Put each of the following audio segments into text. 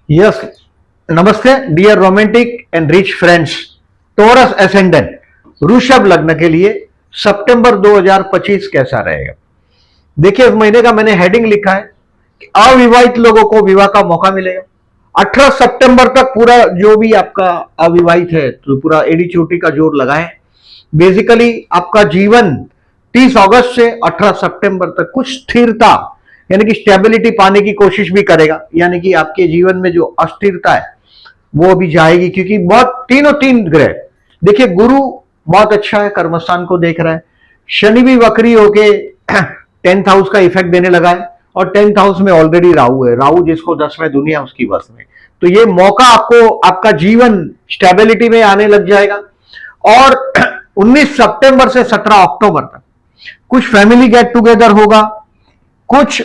Yes, नमस्ते dear romantic and rich friends. Taurus ascendant वृषभ लग्न के लिए सितंबर 2025 कैसा रहेगा? देखिए, इस महीने का मैंने हेडिंग लिखा है कि अविवाहित लोगों को विवाह का मौका मिलेगा। 18 सितंबर तक पूरा जो भी आपका अविवाहित है तो पूरा एडी चोटी का जोर लगा है। बेसिकली आपका जीवन 30 अगस्त से 18 सितंबर तक कुछ स्थिरता यानी कि स्टेबिलिटी पाने की कोशिश भी करेगा। यानी कि आपके जीवन में जो अस्थिरता है वो भी जाएगी, क्योंकि बहुत तीन ग्रह, देखिए गुरु बहुत अच्छा है, कर्मस्थान को देख रहा है। शनि भी वक्री होके 10th हाउस का इफेक्ट देने लगा है और 10th हाउस में ऑलरेडी राहु है। राहु जिसको 10वें दुनिया उसकी बस में, तो ये मौका आपको आपका जीवन स्टेबिलिटी में आने लग जाएगा। और 19 सितंबर से 17 अक्टूबर तक कुछ फैमिली गेट टुगेदर होगा, कुछ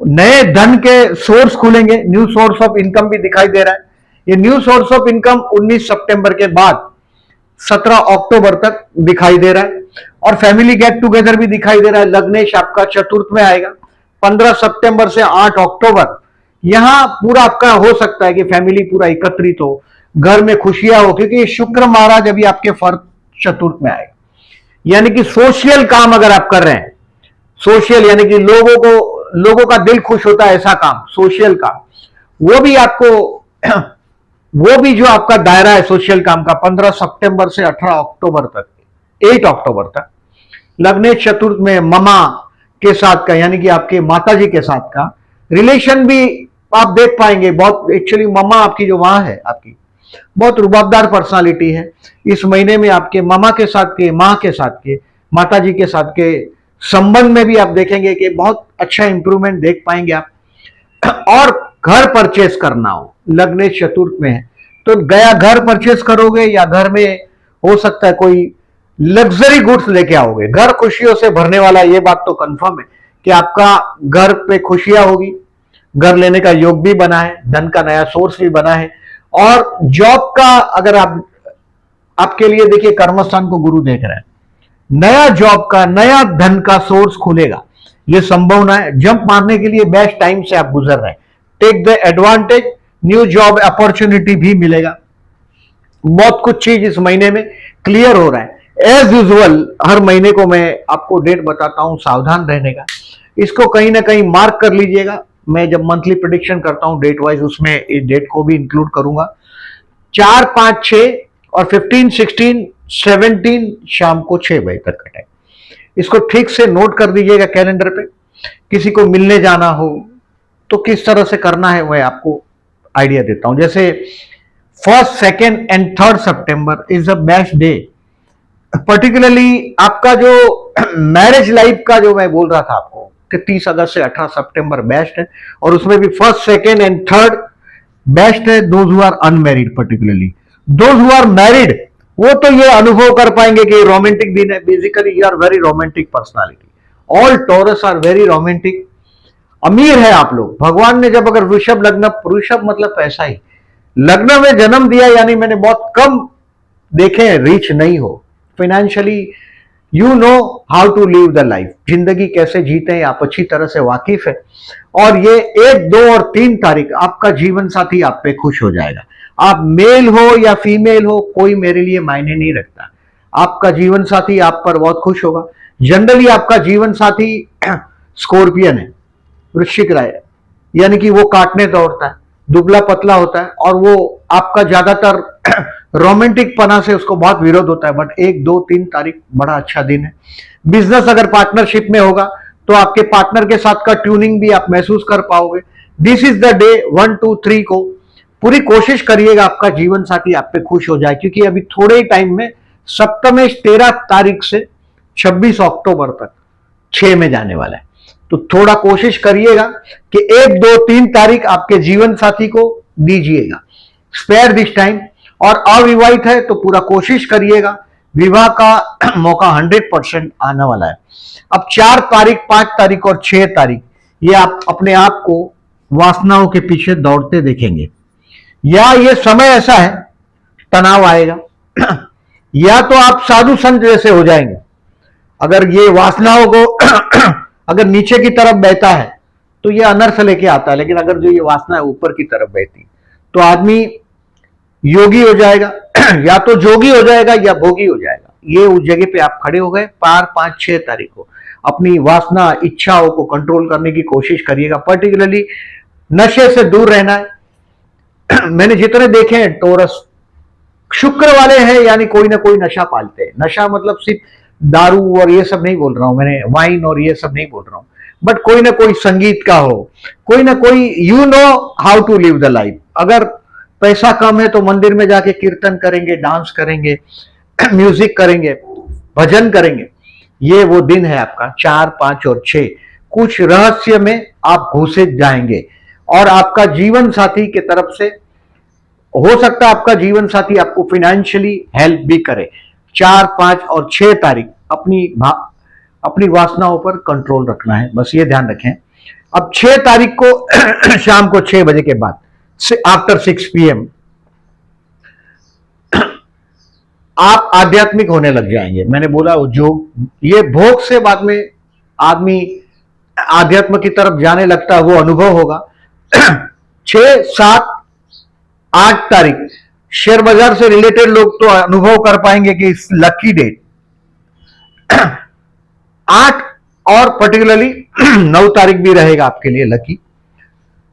नए धन के सोर्स खुलेंगे, न्यू सोर्स ऑफ इनकम भी दिखाई दे रहा है। ये न्यू सोर्स ऑफ इनकम 19 सितंबर के बाद 17 अक्टूबर तक दिखाई दे रहा है। और फैमिली गेट टुगेदर भी दिखाई दे रहा है। लग्नेश आपका चतुर्थ में आएगा 15 सितंबर से 8 अक्टूबर। यहां पूरा आपका हो सकता है कि फैमिली पूरा एकत्रित हो, घर में खुशियां हो, क्योंकि शुक्र महाराज अभी आपके फर्स्ट चतुर्थ में आएगा। यानी कि सोशल काम अगर आप कर रहे हैं, सोशल यानी कि लोगों का दिल खुश होता है ऐसा काम, सोशल काम, वो भी आपको वो भी जो आपका दायरा है सोशल काम का 15 सितंबर से 18 अक्टूबर तक, 8 अक्टूबर तक लग्नेश चतुर्थ में ममा के साथ का यानी कि आपके माता जी के साथ का रिलेशन भी आप देख पाएंगे। बहुत एक्चुअली ममा आपकी जो मां है आपकी बहुत रुबाबदार पर्सनालिटी है। इस महीने में आपके मामा के साथ के, मां के साथ के, माता जी के साथ के संबंध में भी आप देखेंगे कि बहुत अच्छा इंप्रूवमेंट देख पाएंगे आप। और घर परचेस करना लग्नेश चतुर्थ में है तो गया घर परचेस करोगे या घर में हो सकता है कोई लग्जरी गुड्स लेके आओगे। घर खुशियों से भरने वाला, ये बात तो कंफर्म है कि आपका घर पे खुशियां होगी। घर लेने का योग भी बना है, धन का नया सोर्स भी बना है। और जॉब का अगर आपके लिए देखिए, कर्मस्थान को गुरु देख रहा है, नया जॉब का नया धन का सोर्स खुलेगा, ये संभावना है। जंप मारने के लिए बेस्ट टाइम से आप गुजर रहे हैं। Take the advantage, new job opportunity भी मिलेगा। बहुत कुछ चीज इस महीने में क्लियर हो रहा है। एज यूजुअल हर महीने को मैं आपको डेट बताता हूं सावधान रहने का, इसको कहीं ना कहीं मार्क कर लीजिएगा। मैं जब मंथली प्रेडिक्शन करता हूं डेट वाइज, उसमें इस डेट को भी इंक्लूड करूंगा। 4, 5, 6 और 15, 16, 17 शाम को 6 बजे तक का टाइम, इसको ठीक से नोट कर दीजिएगा कैलेंडर पे। किसी को मिलने जाना हो तो किस तरह से करना है मैं आपको आइडिया देता हूं। जैसे 1st, 2nd and 3rd September is the best day. Particularly आपका जो मैरिज लाइफ का जो मैं बोल रहा था आपको कि 30 अगस्त से 18 सितंबर बेस्ट है, और उसमें भी 1st, 2nd and 3rd best है। Those who are unmarried, particularly those who are married, वो तो ये अनुभव कर पाएंगे कि रोमांटिक दिन है। Basically you are very romantic personality. All Taurus are very romantic. अमीर है आप लोग। भगवान ने जब अगर वृषभ लग्न, वृषभ मतलब पैसा ही, लग्न में जन्म दिया, यानी मैंने बहुत कम देखे रिच नहीं हो financially. You know how to live the life, जिंदगी कैसे जीते हैं आप अच्छी तरह से वाकिफ है। और ये 1, 2 और 3 तारीख आपका जीवन साथी आप पे खुश हो जाएगा। आप मेल हो या फीमेल हो, कोई मेरे लिए मायने नहीं रखता। आपका जीवन साथी आप पर बहुत खुश होगा। जनरली आपका जीवन साथी स्कॉर्पियन है, वृश्चिक राय, यानी कि वो काटने दौड़ता है, दुबला पतला होता है, और वो आपका ज्यादातर रोमांटिक पना से उसको बहुत विरोध होता है। बट 1, 2, 3 तारीख बड़ा अच्छा दिन है। बिजनेस अगर पार्टनरशिप में होगा तो आपके पार्टनर के साथ का ट्यूनिंग भी आप महसूस कर पाओगे। दिस इज द डे 1, 2, 3 को पूरी कोशिश करिएगा आपका जीवन साथी आप पे खुश हो जाए, क्योंकि अभी थोड़े ही टाइम में सप्तमेश 13 तारीख से 26 अक्टूबर तक 6 में जाने वाला है। तो थोड़ा कोशिश करिएगा कि 1, 2, 3 तारीख आपके जीवन साथी को दीजिएगा, स्पेयर दिस टाइम। और अविवाहित है तो पूरा कोशिश करिएगा, विवाह का मौका 100% आने वाला है। अब 4 तारीख, 5 तारीख और 6 तारीख ये आप अपने आप को वासनाओं के पीछे दौड़ते देखेंगे, या ये समय ऐसा है तनाव आएगा, या तो आप साधु संत जैसे हो जाएंगे। अगर ये वासनाओं को अगर नीचे की तरफ बहता है तो ये अनर्थ लेके आता है। लेकिन अगर जो ये वासना है ऊपर की तरफ बहती तो आदमी योगी हो जाएगा या तो जोगी हो जाएगा या भोगी हो जाएगा। ये उस जगह पे आप खड़े हो गए। 5-6 तारीख को अपनी वासना इच्छाओं को कंट्रोल करने की कोशिश करिएगा। पर्टिकुलरली नशे से दूर रहना है। मैंने जितने देखे हैं टोरस शुक्र वाले हैं, यानी कोई ना कोई नशा पालते हैं। नशा मतलब सिर्फ दारू और ये सब नहीं बोल रहा हूं मैंने, वाइन और ये सब नहीं बोल रहा हूं, बट कोई ना कोई संगीत का हो, कोई ना कोई you know how to live the life. अगर पैसा कम है तो मंदिर में जाके कीर्तन करेंगे, डांस करेंगे, म्यूजिक करेंगे, भजन करेंगे। ये वो दिन है आपका 4, 5 और 6। कुछ रहस्य में आप घुसे जाएंगे और आपका जीवन साथी की तरफ से हो सकता है आपका जीवन साथी आपको फाइनेंशियली हेल्प भी करे। 4, 5 और 6 तारीख अपनी वासनाओं पर कंट्रोल रखना है, बस ये ध्यान रखें। अब 6 तारीख को शाम को 6 बजे के बाद आफ्टर 6 PM आप आध्यात्मिक होने लग जाएंगे। मैंने बोला जो ये भोग से बाद में आदमी आध्यात्म की तरफ जाने लगता है, वो अनुभव होगा। 6, 7, 8 तारीख शेयर बाजार से रिलेटेड लोग तो अनुभव कर पाएंगे कि इस लकी डेट 8 और पर्टिकुलरली 9 तारीख भी रहेगा आपके लिए लकी।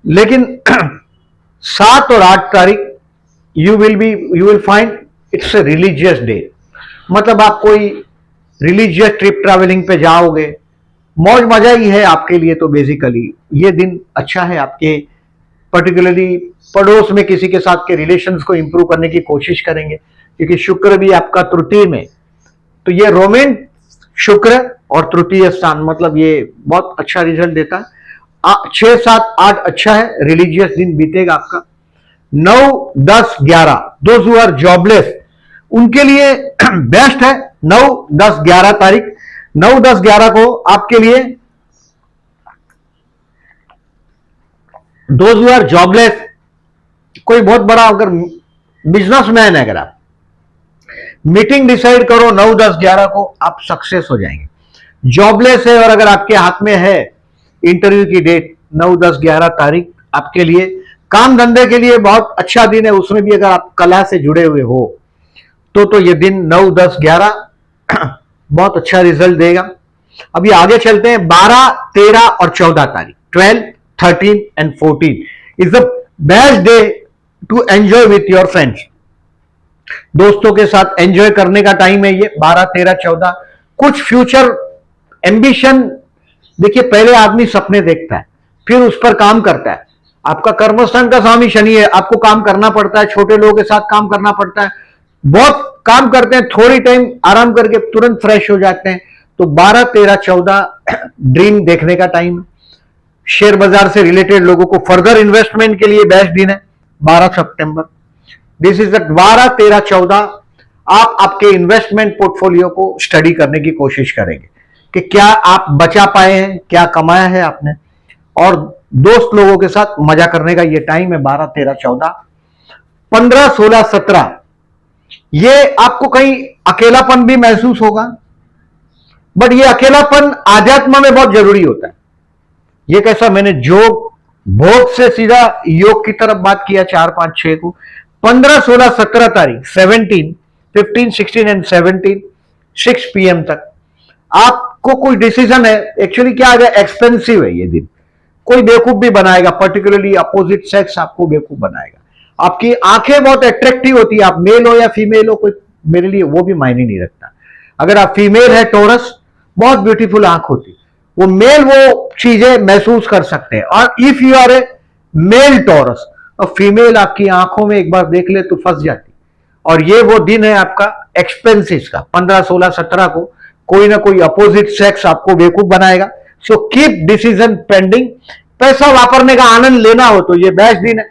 लेकिन 7 और 8 तारीख you will find it's a religious day. मतलब आप कोई रिलीजियस ट्रिप ट्रैवलिंग पे जाओगे, मौज मजा ही है आपके लिए। तो बेसिकली ये दिन अच्छा है आपके, पर्टिकुलरली पड़ोस में किसी के साथ के रिलेशंस को इंप्रूव करने की कोशिश करेंगे, क्योंकि शुक्र भी आपका तृतीय में। तो ये रोमेन शुक्र और तृतीय स्थान, मतलब ये बहुत अच्छा रिजल्ट देता है। 6, 7, 8 अच्छा है, रिलीजियस दिन बीतेगा आपका। 9, 10, 11 दोज हु आर जॉबलेस उनके लिए बेस्ट है। 9, 10, 11 तारीख 9, 10, 11 को आपके लिए दोज हु आर जॉबलेस, कोई बहुत बड़ा अगर बिजनेसमैन है, अगर आप मीटिंग डिसाइड करो 9, 10, 11 को आप सक्सेस हो जाएंगे। जॉबलेस है और अगर आपके हाथ में है इंटरव्यू की डेट 9, 10, 11 तारीख आपके लिए काम धंधे के लिए बहुत अच्छा दिन है। उसमें भी अगर आप कला से जुड़े हुए हो तो ये दिन 9, 10, 11 बहुत अच्छा रिजल्ट देगा। अभी आगे चलते हैं। 12, 13 और 14 तारीख 12, 13 and 14 is the best day to enjoy with your friends. दोस्तों के साथ एंजॉय करने का टाइम है ये 12, 13, 14। कुछ फ्यूचर एम्बिशन, देखिए पहले आदमी सपने देखता है फिर उस पर काम करता है। आपका कर्मस्थान का स्वामी शनि है, आपको काम करना पड़ता है, छोटे लोगों के साथ काम करना पड़ता है, बहुत काम करते हैं, थोड़ी टाइम आराम करके तुरंत फ्रेश हो जाते हैं। तो 12, 13, 14 ड्रीम देखने का टाइम। शेयर बाजार से रिलेटेड लोगों को फर्दर इन्वेस्टमेंट के लिए बेस्ट दिन है 12 सितंबर। दिस इज द 12, 13, 14 आप आपके इन्वेस्टमेंट पोर्टफोलियो को स्टडी करने की कोशिश करेंगे कि क्या आप बचा पाए हैं, क्या कमाया है आपने, और दोस्त लोगों के साथ मजा करने का ये टाइम है 12, 13, 14। 15, 16, 17 ये आपको कहीं अकेलापन भी महसूस होगा, बट ये अकेलापन आध्यात्म में बहुत जरूरी होता है। ये कैसा, मैंने जोग भोग से सीधा योग की तरफ बात किया 4, 5, 6 को। 15, 16, 17 तारीख 17, 15, 16 एंड 17 6 PM तक आपको कोई डिसीजन है। एक्चुअली क्या आ गया, एक्सपेंसिव है ये दिन, कोई बेवकूफ भी बनाएगा, पर्टिकुलरली अपोजिट सेक्स आपको बेवकूफ बनाएगा। आपकी आंखें बहुत अट्रैक्टिव होती है, आप मेल हो या फीमेल हो, कोई मेरे लिए वो भी मायने नहीं रखता। अगर आप फीमेल है टोरस, बहुत ब्यूटीफुल आंख होती, वो मेल वो चीजें महसूस कर सकते हैं। और if you are a male Taurus और फीमेल आपकी आंखों में एक बार देख ले तो फंस जाती। और ये वो दिन है आपका एक्सपेंसिस का। 15, 16, 17 को कोई ना कोई अपोजिट सेक्स आपको बेवकूफ बनाएगा। So keep decision pending. पैसा वापरने का आनंद लेना हो तो ये बेस्ट दिन है,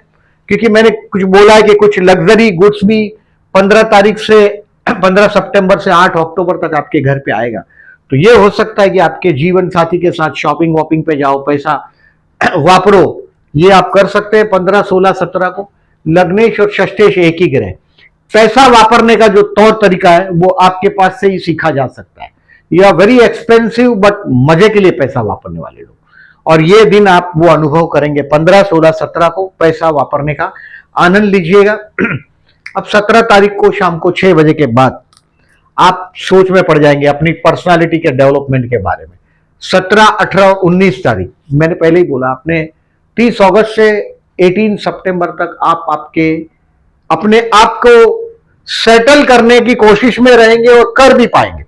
क्योंकि मैंने कुछ बोला है कि कुछ लग्जरी गुड्स भी 15 तारीख से 15 सितंबर से 8 अक्टूबर तक आपके घर पे आएगा। तो ये हो सकता है कि आपके जीवन साथी के साथ शॉपिंग वॉपिंग पे जाओ, पैसा वापरो, ये आप कर सकते हैं 15, 16, 17 को। लग्नेश और षष्ठेश एक ही ग्रह, पैसा वापरने का जो तौर तरीका है वो आपके पास से ही सीखा जा सकता है। You are very expensive but मजे के लिए पैसा वापरने वाले लोग, और ये दिन आप वो अनुभव करेंगे 15, 16, 17 को पैसा वापरने का आनंद लीजिएगा। अब 17 तारीख को शाम को 6 बजे के बाद आप सोच में पड़ जाएंगे अपनी पर्सनालिटी के डेवलपमेंट के बारे में। 17, 18, 19 तारीख मैंने पहले ही बोला, आपने 30 अगस्त से 18 सितंबर तक आप आपके अपने आप को सेटल करने की कोशिश में रहेंगे और कर भी पाएंगे।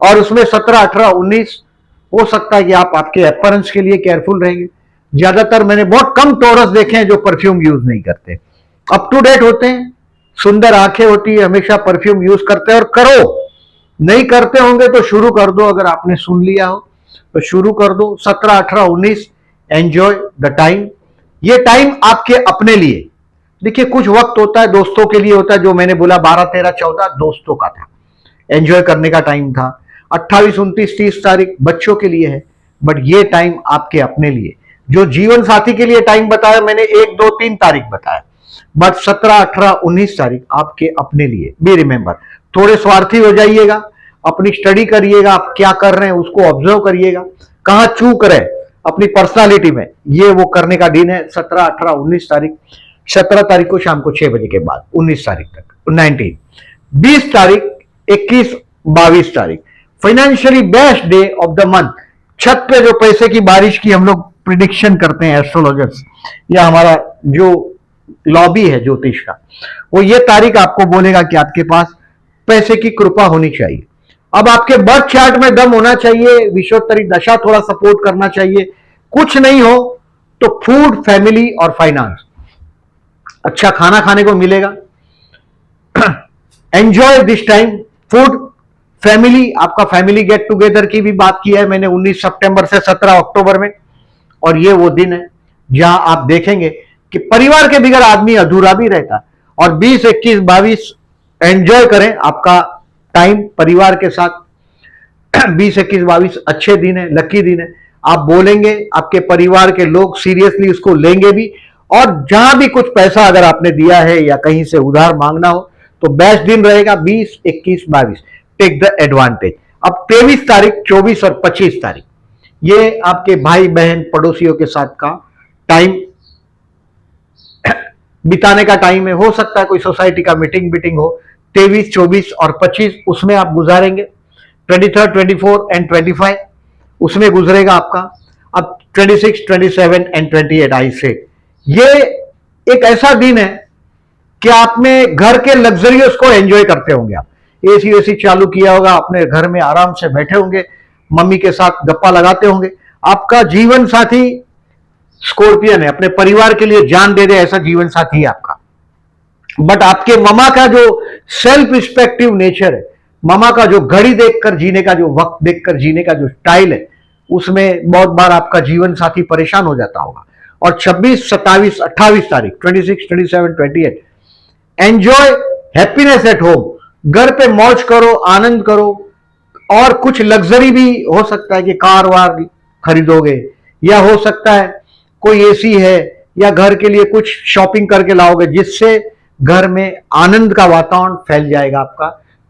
और उसमें 17, 18, 19 हो सकता है कि आप आपके अपीयरेंस के लिए केयरफुल रहेंगे। ज्यादातर मैंने बहुत कम टॉरस देखे हैं जो परफ्यूम यूज नहीं करते, अप टू डेट होते हैं, सुंदर आंखें होती है, हमेशा परफ्यूम यूज करते हैं। और करो, नहीं करते होंगे तो शुरू कर दो, अगर आपने सुन लिया हो तो शुरू कर दो। 17, 18, 19 एंजॉय द टाइम। ये टाइम आपके अपने लिए, देखिए कुछ वक्त होता है दोस्तों के लिए होता है, जो मैंने बोला 12, 13, 14 दोस्तों का था, एंजॉय करने का टाइम था। 28, 29, 30 तारीख बच्चों के लिए है, बट ये टाइम आपके अपने लिए। जो जीवन साथी के लिए टाइम बताया मैंने 1, 2, 3 तारीख बताया, बट 17, 18, 19 तारीख आपके अपने लिए। बी रिमेंबर, थोड़े स्वार्थी हो जाइएगा, अपनी स्टडी करिएगा, आप क्या कर रहे हैं उसको ऑब्जर्व करिएगा, कहां चूक रहे अपनी पर्सनालिटी में, ये वो करने का दिन है 17, 18, 19 तारीख। 17 तारीख को शाम को 6 बजे के बाद 19 तारीख तक 19, 20 तारीख, 21, 22 तारीख financially best day of the month. छत पे जो पैसे की बारिश की हम लोग प्रिडिक्शन करते हैं एस्ट्रोलॉजर्स, या हमारा जो लॉबी है ज्योतिष का, वो ये तारीख आपको बोलेगा कि आपके पास पैसे की कृपा होनी चाहिए। अब आपके बर्थ चार्ट में दम होना चाहिए, विषयोत्तरी दशा थोड़ा सपोर्ट करना चाहिए। कुछ नहीं हो तो फूड, फैमिली और फाइनेंस, अच्छा खाना खाने को मिलेगा। Enjoy this time, food, family, आपका फैमिली गेट टुगेदर की भी बात की है मैंने 19 सितंबर से 17 अक्टूबर में। और ये वो दिन है जहां आप देखेंगे कि परिवार के बगैर आदमी अधूरा भी रहता। और 20, 21, 22 एंजॉय करें आपका टाइम परिवार के साथ। 20, 21, 22 अच्छे दिन है, लकी दिन है। आप बोलेंगे, आपके परिवार के लोग सीरियसली उसको लेंगे भी। और जहां भी कुछ पैसा अगर आपने दिया है या कहीं से उधार मांगना हो तो बेस्ट दिन रहेगा 20, 21, 22, टेक द एडवांटेज। अब 23 तारीख, 24 और 25 तारीख ये आपके भाई बहन पड़ोसियों के साथ का टाइम बिताने का टाइम है। हो सकता है कोई सोसाइटी का मीटिंग हो। 23, 24 और 25 उसमें आप गुजारेंगे। 23, 24 एंड 25 उसमें गुजरेगा आपका। अब 26, 27 एंड 28 आई से ये एक ऐसा दिन है कि आपने घर के लग्जरियस को एंजॉय करते होंगे। आप एसी वेसी चालू किया होगा, अपने घर में आराम से बैठे होंगे, मम्मी के साथ गप्पा लगाते होंगे। आपका जीवन साथी स्कॉर्पियन है, अपने परिवार के लिए जान दे दे ऐसा जीवन साथी है आपका। बट आपके मामा का जो सेल्फ रिस्पेक्टिव नेचर है, मामा का जो घड़ी देखकर जीने का, जो वक्त देखकर जीने का जो स्टाइल है, उसमें बहुत बार आपका जीवन साथी परेशान हो जाता होगा। और 26, 27, 28 तारीख 26, 27, 28 एंजॉय हैप्पीनेस एट होम। घर पे मौज करो, आनंद करो। और कुछ लग्जरी भी हो सकता है कि कार वार खरीदोगे, या हो सकता है कोई एसी है, या घर के लिए कुछ शॉपिंग करके लाओगे जिससे घर में आनंद का वातावरण फैल जाएगा आपका।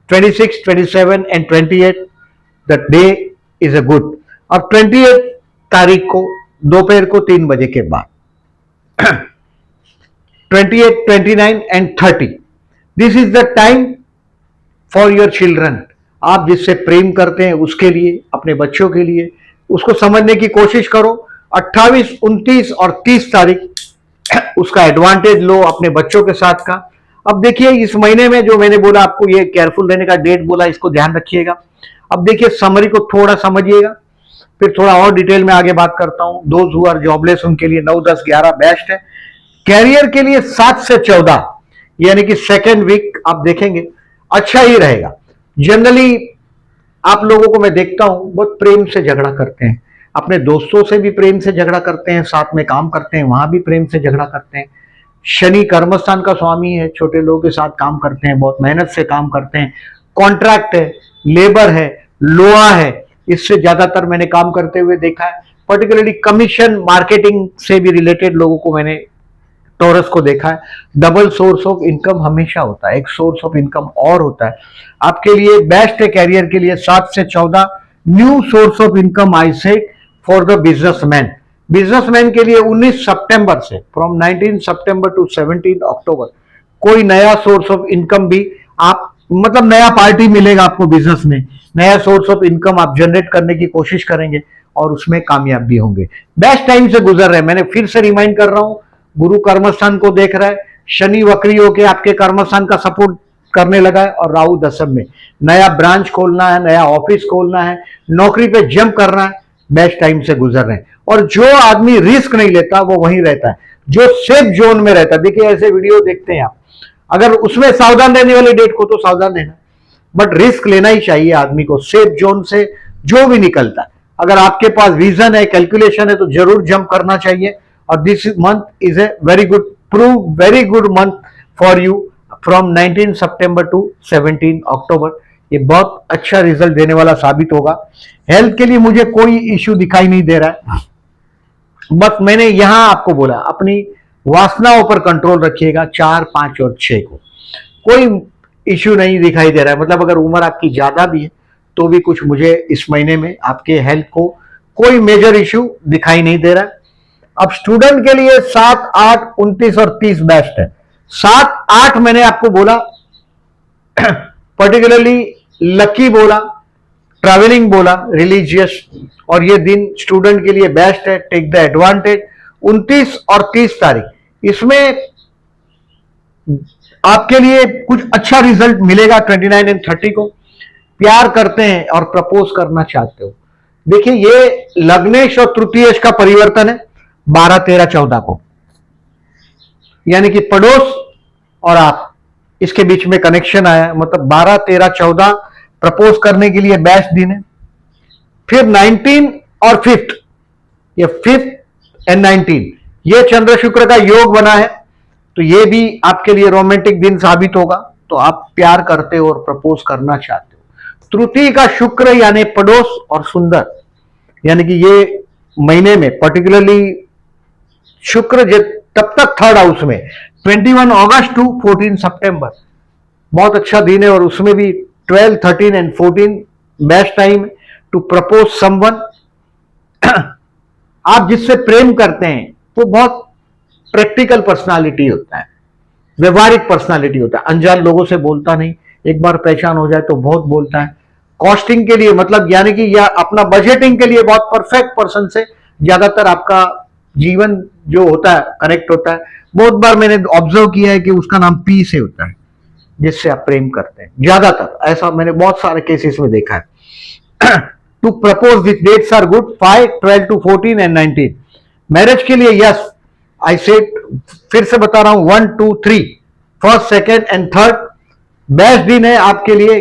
26, 27 and 28 the day is a good. अब 28 तारीख को दोपहर को 3 बजे के बाद 28, 29 and 30 this is the time for your children. आप जिससे प्रेम करते हैं उसके लिए, अपने बच्चों के लिए, उसको समझने की कोशिश करो। 28, 29 और 30 तारीख उसका एडवांटेज लो अपने बच्चों के साथ का। अब देखिए इस महीने में जो मैंने बोला आपको, ये केयरफुल रहने का डेट बोला, इसको ध्यान रखिएगा। अब देखिए समरी को थोड़ा समझिएगा, फिर थोड़ा और डिटेल में आगे बात करता हूं। दोज हु आर जॉबलेस उनके लिए 9, 10, 11 बेस्ट है। कैरियर के लिए 7 से 14 यानी कि सेकेंड वीक आप देखेंगे अच्छा ही रहेगा। जनरली आप लोगों को मैं देखता हूं बहुत प्रेम से झगड़ा करते हैं, अपने दोस्तों से भी प्रेम से झगड़ा करते हैं, साथ में काम करते हैं वहां भी प्रेम से झगड़ा करते हैं। शनि कर्मस्थान का स्वामी है, छोटे लोगों के साथ काम करते हैं, बहुत मेहनत से काम करते हैं। कॉन्ट्रैक्ट है, लेबर है, लोहा है, इससे ज्यादातर मैंने काम करते हुए देखा है। पर्टिकुलरली कमीशन मार्केटिंग से भी रिलेटेड लोगों को मैंने टॉरस को देखा है। डबल सोर्स ऑफ इनकम हमेशा होता है, एक सोर्स ऑफ इनकम और होता है आपके लिए। बेस्ट है कैरियर के लिए 7 से 14 new source of income I said for the businessman. Businessman के लिए 19 सितंबर से, फ्रॉम 19 सितंबर टू 17 अक्टूबर कोई नया सोर्स ऑफ इनकम भी आप, मतलब नया पार्टी मिलेगा आपको बिजनेस में, नया सोर्स ऑफ इनकम आप जनरेट करने की कोशिश करेंगे और उसमें कामयाब भी होंगे। बेस्ट टाइम से गुजर रहे हैं। मैंने फिर से रिमाइंड कर रहा हूं, गुरु कर्मस्थान को देख रहा है, शनि वक्री होके आपके कर्मस्थान का सपोर्ट करने लगा है और राहु दशम में। नया ब्रांच खोलना है, नया ऑफिस खोलना है, नौकरी पे जंप करना है, बेस्ट टाइम से गुजर रहे हैं। और जो आदमी रिस्क नहीं लेता वो वहीं रहता है, जो सेफ जोन में रहता है। देखिए ऐसे वीडियो देखते हैं आप, अगर उसमें सावधान रहने वाली डेट को तो सावधान रहना, बट रिस्क लेना ही चाहिए आदमी को। सेफ जोन से जो भी निकलता है, अगर आपके पास विजन है, कैलकुलेशन है, तो जरूर जंप करना चाहिए। और this month is a very good month for you from 19 September to 17 October. ये बहुत अच्छा रिजल्ट देने वाला साबित होगा। हेल्थ के लिए मुझे कोई इश्यू दिखाई नहीं दे रहा है, बस मैंने यहां आपको बोला अपनी वासनाओं पर कंट्रोल रखिएगा। 4, 5 और 6 को कोई इश्यू नहीं दिखाई दे रहा है। मतलब अगर उम्र आपकी ज्यादा भी है तो भी कुछ मुझे इस महीने में आपके हेल्थ को कोई मेजर इश्यू दिखाई नहीं दे रहा है। अब स्टूडेंट के लिए 7, 8, 29 और 30 बेस्ट है। 7, 8 मैंने आपको बोला पर्टिकुलरली लकी बोला, ट्रैवलिंग बोला, रिलीजियस, और ये दिन स्टूडेंट के लिए बेस्ट है, टेक द एडवांटेज। 29 और 30 तारीख इसमें आपके लिए कुछ अच्छा रिजल्ट मिलेगा। 29 एंड 30 को प्यार करते हैं और प्रपोज करना चाहते हो, देखिए ये लग्नेश और तृतीयेश का परिवर्तन है 12, 13, 14 को, यानी कि पड़ोस और आप, इसके बीच में कनेक्शन आया। मतलब 12, 13, 14 प्रपोज करने के लिए बेस्ट दिन है। फिर 19 और 5th, ये 5th एंड 19 ये चंद्र शुक्र का योग बना है, तो ये भी आपके लिए रोमांटिक दिन साबित होगा। तो आप प्यार करते हो और प्रपोज करना चाहते हो। तृतीय का शुक्र यानी पड़ोस और सुंदर, यानी कि ये महीने में पर्टिकुलरली शुक्र तब तक 3rd हाउस में 21 अगस्त टू 14 सितंबर बहुत अच्छा दिन है। और उसमें भी 12, 13 and 14 best time to propose someone. आप जिससे प्रेम करते हैं वो बहुत प्रैक्टिकल पर्सनालिटी होता है, व्यवहारिक पर्सनालिटी होता है, अनजान लोगों से बोलता नहीं, एक बार पहचान हो जाए तो बहुत बोलता है। कॉस्टिंग के लिए मतलब यानी कि या अपना बजटिंग के लिए बहुत परफेक्ट पर्सन से ज्यादातर आपका जीवन जो होता है कनेक्ट होता है। बहुत बार मैंने ऑब्जर्व किया है कि उसका नाम पी से होता है, जिससे आप प्रेम करते हैं ज्यादातर, ऐसा मैंने बहुत सारे केसेस में देखा है। To propose this dates are good 5, 12 to 14 and 19। Marriage के लिए यस आई सेड, फिर से बता रहा हूं 1, 2, 3 1st, 2nd and 3rd best दिन है आपके लिए,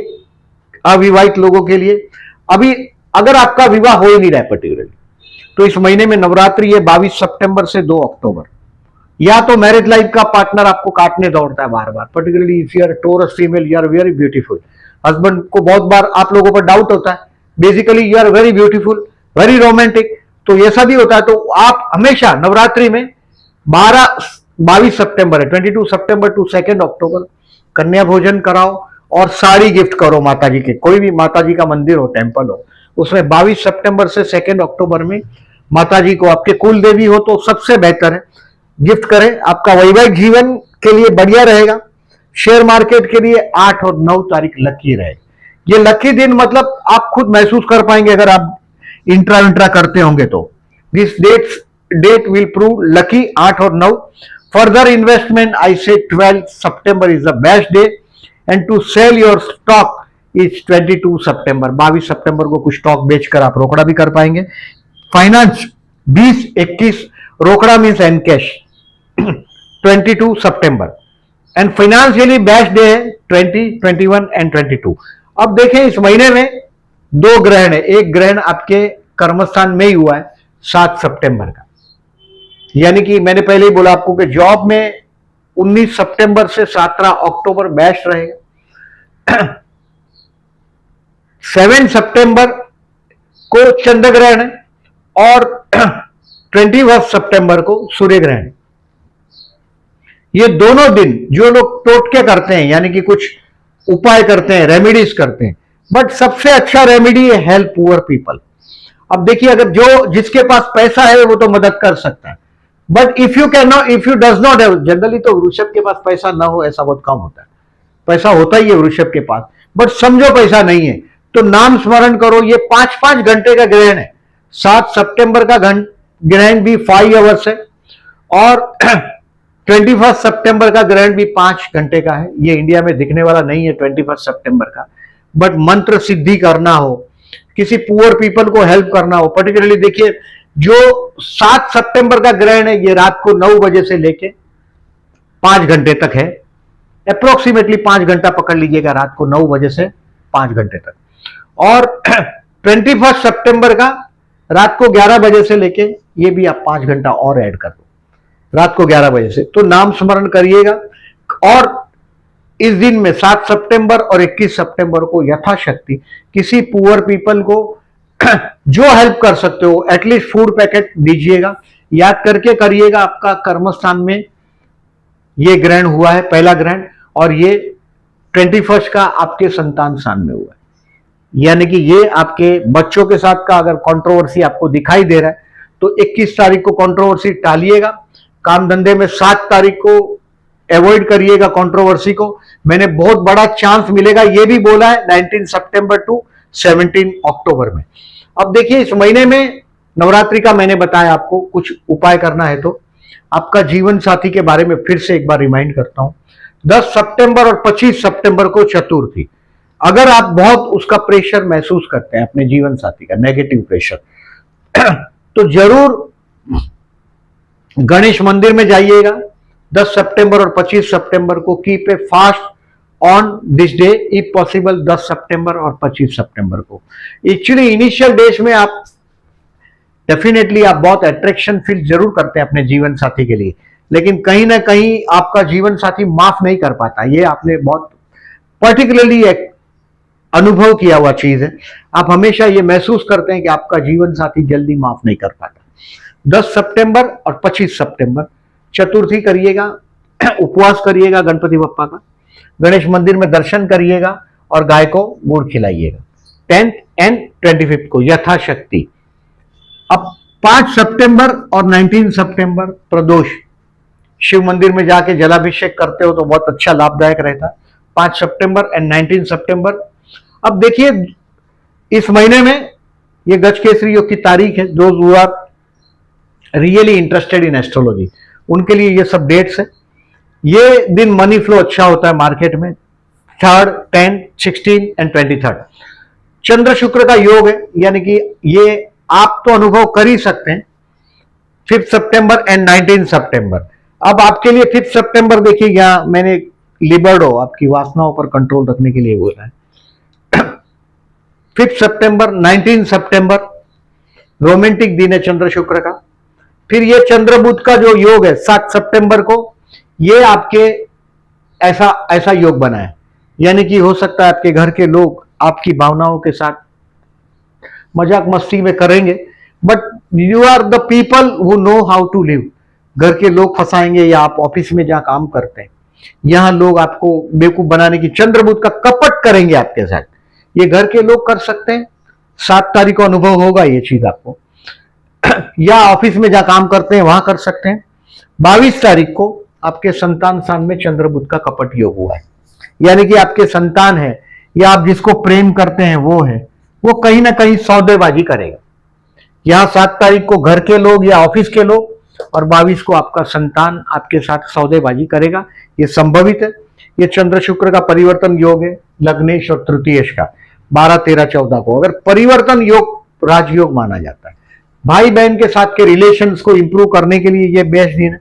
अविवाहित लोगों के लिए। अभी अगर आपका विवाह हो ही नहीं रहा है पर्टिकुलरली, तो इस महीने में नवरात्रि है 22 सितंबर से 2 अक्टूबर। या तो मैरिज लाइफ का पार्टनर आपको काटने दौड़ता है बार बार, particularly if you are Taurus female you are very beautiful. Husband को बहुत बार आप लोगों पर डाउट होता है, basically you are very beautiful, very romantic, तो ऐसा भी होता है। तो आप हमेशा नवरात्रि में 22 सितंबर है 22 सितंबर टू 2 अक्टूबर कन्या भोजन कराओ और साड़ी गिफ्ट करो माता जी के, कोई भी माता जी का मंदिर हो, टेम्पल हो, उसमें 22 सितंबर से 2 अक्टूबर में माता जी को, आपके कुल देवी हो तो सबसे बेहतर है, गिफ्ट करें। आपका वैवाहिक जीवन के लिए बढ़िया रहेगा। शेयर मार्केट के लिए 8 और 9 तारीख लकी रहे। ये लकी दिन मतलब आप खुद महसूस कर पाएंगे अगर आप इंट्रा करते होंगे तो। This date will prove lucky 8 और 9। Further investment I say 12 September is the best day and to sell your stock is 22 September. 22 सितंबर को कुछ स्टॉक बेचकर आप रोकड़ा भी कर पाएंगे। फाइनेंस 20, 21 रोकड़ा means and cash 22 September and financially best day है 20, 21 एंड 22। अब देखें इस महीने में 2 ग्रहण है, एक ग्रहण आपके कर्मस्थान में ही हुआ है 7 सितंबर का, यानी कि मैंने पहले ही बोला आपको कि जॉब में 19 सितंबर से 17 अक्टूबर बेस्ट रहेगा। 7 सितंबर को चंद्र ग्रहण है और 21 सितंबर को सूर्य ग्रहण। ये दोनों दिन जो लोग टोटके करते हैं, यानी कि कुछ उपाय करते हैं, रेमेडीज करते हैं, बट सबसे अच्छा रेमेडी है हेल्प पुअर पीपल। अब देखिए, अगर जो जिसके पास पैसा है वो तो मदद कर सकता है, but if you can not, if you does not have, generally तो वृषभ के पास पैसा ना हो ऐसा बहुत कम होता है, पैसा होता ही है वृषभ के पास, बट समझो पैसा नहीं है तो नाम स्मरण करो। ये 5-5 घंटे का ग्रहण है। 7 सितंबर का ग्रहण भी 5 आवर्स है और 21 सितंबर का ग्रहण भी 5 घंटे का है। ये इंडिया में दिखने वाला नहीं है 21 सितंबर का, बट मंत्र सिद्धि करना हो, किसी पुअर पीपल को हेल्प करना हो, पर्टिकुलरली देखिए जो 7 सितंबर का ग्रहण है ये रात को 9 बजे से लेके 5 घंटे तक है, अप्रोक्सीमेटली 5 घंटा पकड़ लीजिएगा, रात को 9 बजे से 5 घंटे तक। और 21 सितंबर का रात को 11 बजे से लेके, ये भी आप 5 घंटा और ऐड कर दो रात को 11 बजे से, तो नाम स्मरण करिएगा। और इस दिन में 7 सितंबर और 21 सितंबर को यथाशक्ति किसी पुअर पीपल को जो हेल्प कर सकते हो एटलीस्ट फूड पैकेट दीजिएगा। याद करके करिएगा, आपका कर्मस्थान में ये ग्रहण हुआ है, पहला ग्रहण, और ये 21 का आपके संतान स्थान में हुआ है, यानी कि ये आपके बच्चों के साथ का अगर कंट्रोवर्सी आपको दिखाई दे रहा है तो 21 तारीख को कंट्रोवर्सी टालिएगा। काम धंधे में 7 तारीख को अवॉइड करिएगा कंट्रोवर्सी को, मैंने बहुत बड़ा चांस मिलेगा ये भी बोला है 19 सितंबर टू 17 अक्टूबर में। अब देखिए इस महीने में नवरात्रि का मैंने बताया आपको कुछ उपाय करना है, तो आपका जीवन साथी के बारे में फिर से एक बार रिमाइंड करता हूं। 10 सितंबर और 25 सितंबर को चतुर्थी, अगर आप बहुत उसका प्रेशर महसूस करते हैं अपने जीवन साथी का, नेगेटिव प्रेशर, तो जरूर गणेश मंदिर में जाइएगा 10 सितंबर और 25 सितंबर को। Keep a fast on this day if possible, 10 सितंबर और 25 सितंबर को। एक्चुअली इनिशियल डेज में आप डेफिनेटली आप बहुत अट्रैक्शन फील जरूर करते हैं अपने जीवन साथी के लिए, लेकिन कहीं ना कहीं आपका जीवन साथी माफ नहीं कर पाता, ये आपने बहुत पर्टिकुलरली एक अनुभव किया हुआ चीज है। आप हमेशा ये महसूस करते हैं कि आपका जीवन साथी जल्दी माफ नहीं कर पाता। 10 सितंबर और 25 सितंबर चतुर्थी करिएगा, उपवास करिएगा गणपति बप्पा का, गणेश मंदिर में दर्शन करिएगा और गाय को गुड़ खिलाइएगा। 10th एंड 25 को यथाशक्ति। अब 5 सितंबर और 19 सितंबर प्रदोष, शिव मंदिर में जाके जलाभिषेक करते हो तो बहुत अच्छा लाभदायक रहता है। 5 सितंबर एंड 19 सितंबर। अब देखिए इस महीने में ये गजकेसरी योग की तारीख है। Those who are really interested in astrology उनके लिए ये सब डेट्स है। ये दिन मनी फ्लो अच्छा होता है मार्केट में, 3rd, 10, 16 एंड 23rd। चंद्र शुक्र का योग है, यानी कि ये आप तो अनुभव कर ही सकते हैं 5 सितंबर एंड 19 सितंबर। अब आपके लिए 5 सितंबर देखिए, यहां मैंने लिबर्डो आपकी वासनाओं पर कंट्रोल रखने के लिए बोला है। 5 सितंबर 19 सितंबर रोमांटिक दिन है चंद्र शुक्र का। फिर ये चंद्र बुध का जो योग है 7 सितंबर को, ये आपके ऐसा योग बना है, यानी कि हो सकता है आपके घर के लोग आपकी भावनाओं के साथ मजाक मस्ती में करेंगे, but you are the people who know how to live. घर के लोग फंसाएंगे, या आप ऑफिस में जहां काम करते हैं यहां लोग आपको बेवकूफ बनाने की, चंद्र बुध का कपट करेंगे आपके साथ। ये घर के लोग कर सकते हैं, 7 तारीख को अनुभव होगा ये चीज आपको, या ऑफिस में जहां काम करते हैं वहां कर सकते हैं। 22 तारीख को आपके संतान स्थान में चंद्र बुध का कपट योग हुआ है, यानी कि आपके संतान है या आप जिसको प्रेम करते हैं वो कहीं ना कहीं सौदेबाजी करेगा। यहां 7 तारीख को घर के लोग या ऑफिस के लोग, और 22 को आपका संतान आपके साथ सौदेबाजी करेगा, ये संभवित है। ये चंद्र शुक्र का परिवर्तन योग है लग्नेश और तृतीयेश का 12, 13, 14 को। अगर परिवर्तन योग राजयोग माना जाता है। भाई बहन के साथ के रिलेशंस को इंप्रूव करने के लिए ये बेस्ट दिन है।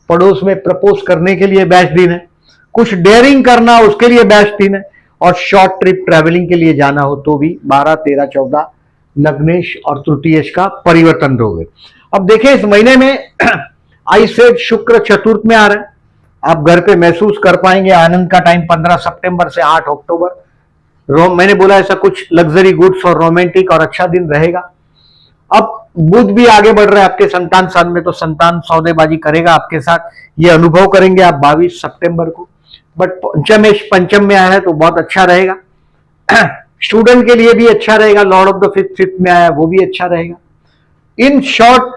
पड़ोस में प्रपोज करने के लिए बेस्ट दिन है। कुछ डेयरिंग करना उसके लिए बेस्ट दिन है। और शॉर्ट ट्रिप ट्रैवलिंग के लिए जाना हो तो भी 12, 13, 14 लग्नेश और तृतीयेश का परिवर्तन योग है। अब देखिए इस महीने में आई सेड शुक्र चतुर्थ में आ रहा है। आप घर पे महसूस कर पाएंगे आनंद का टाइम 15 सितंबर से 8 अक्टूबर। मैंने बोला ऐसा कुछ लग्जरी गुड्स और रोमांटिक और अच्छा दिन रहेगा। अब बुध भी आगे बढ़ रहा है आपके संतान स्थान में, तो संतान सौदेबाजी करेगा आपके साथ, ये अनुभव करेंगे आप 22 सितंबर को। बट पंचम में आया है तो बहुत अच्छा रहेगा। स्टूडेंट के लिए भी अच्छा रहेगा, लॉर्ड ऑफ द फिफ्थ में आया वो भी अच्छा रहेगा। इन शॉर्ट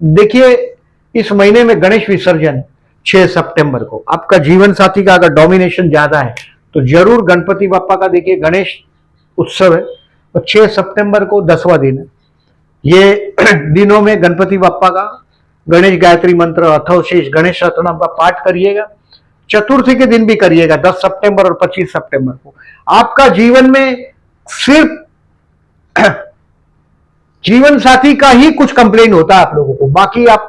देखिए, इस महीने में गणेश विसर्जन 6 सितंबर को। आपका जीवन साथी का अगर डोमिनेशन ज्यादा है तो जरूर गणपति बापा का देखिए गणेश उत्सव है, और 6 सितंबर को 10वां दिन है। ये दिनों में गणपति बापा का गणेश गायत्री मंत्र, अथर्वशीष, गणेश रत्नम का पाठ करिएगा। चतुर्थी के दिन भी करिएगा, 10 सितंबर और 25 सितंबर को। आपका जीवन में सिर्फ जीवन साथी का ही कुछ कंप्लेन होता है आप लोगों को, बाकी आप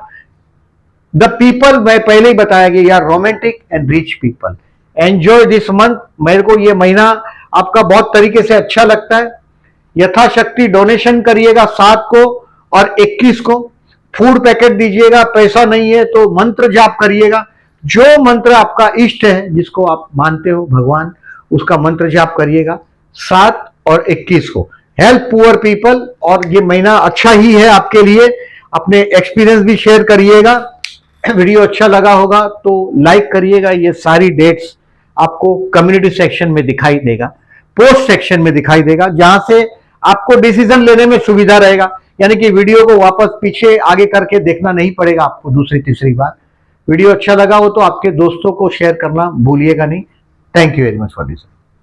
द पीपल, मैं पहले ही बताया कि यार romantic and rich people, enjoy this month. मेरे को ये महीना आपका बहुत तरीके से अच्छा लगता है। यथाशक्ति डोनेशन करिएगा 7 को और 21 को, फूड पैकेट दीजिएगा। पैसा नहीं है तो मंत्र जाप करिएगा, जो मंत्र आपका इष्ट है, जिसको आप मानते हो भगवान, उसका मंत्र जाप करिएगा 7 और 21 को। हेल्प पुअर पीपल, और ये महीना अच्छा ही है आपके लिए। अपने एक्सपीरियंस भी शेयर करिएगा। वीडियो अच्छा लगा होगा तो लाइक करिएगा। ये सारी डेट्स आपको कम्युनिटी सेक्शन में दिखाई देगा, पोस्ट सेक्शन में दिखाई देगा, जहां से आपको डिसीजन लेने में सुविधा रहेगा। यानी कि वीडियो को वापस पीछे आगे करके देखना नहीं पड़ेगा आपको दूसरी तीसरी बार। वीडियो अच्छा लगा हो तो आपके दोस्तों को शेयर करना भूलिएगा नहीं। Thank you very much for this.